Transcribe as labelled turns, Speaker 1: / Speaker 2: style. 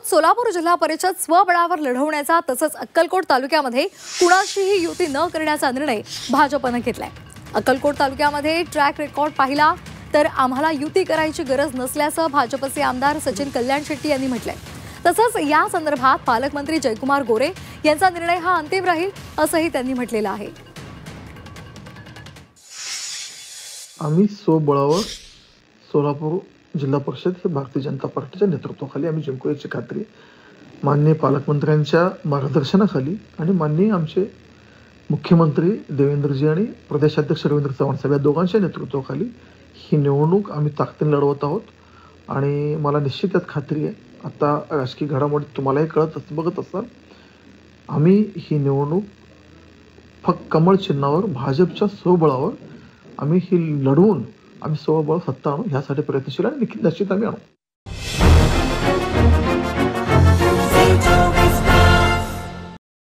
Speaker 1: सोलापूर जिल्हा परिषद स्वबळावर लढवण्याचा तसंच अक्कलकोट तालुक्यामध्ये कुणाशीही युती न करण्याचा निर्णय भाजपने घेतलाय। अक्कलकोट तालुक्यामध्ये ट्रॅक रेकॉर्ड पाहिला तर आम्हाला युती करायची गरज नसल्याचं भाजपचे आमदार सचिन कल्याण शेट्टी यांनी म्हटलंय। तसंच या संदर्भात पालकमंत्री जयकुमार गोरे यांचा निर्णय हा अंतिम राहील असंही त्यांनी म्हटलेलं आहे।
Speaker 2: आम्ही स्वबळावर सोलापूर जिल्हा परिषद हे भारतीय जनता पार्टीच्या नेतृत्वाखाली आम्ही जिंकू याची खात्री माननीय पालकमंत्र्यांच्या मार्गदर्शनाखाली आणि माननीय आमचे मुख्यमंत्री देवेंद्रजी आणि प्रदेशाध्यक्ष रवींद्र चव्हाण साहेब या दोघांच्या नेतृत्वाखाली ही निवडणूक आम्ही ताकदीने लढवत आहोत। आणि मला निश्चित यात खात्री आहे, आता राजकीय घडामोडी तुम्हालाही बघत असाल, आम्ही ही निवडणूक फक्त कमळ चिन्हावर भाजपच्या स्वबळावर आम्ही ही लढवून आम्ही स्वबळ सत्ता आणू ह्यासाठी प्रयत्नशील आणि निश्चित आम्ही आणू।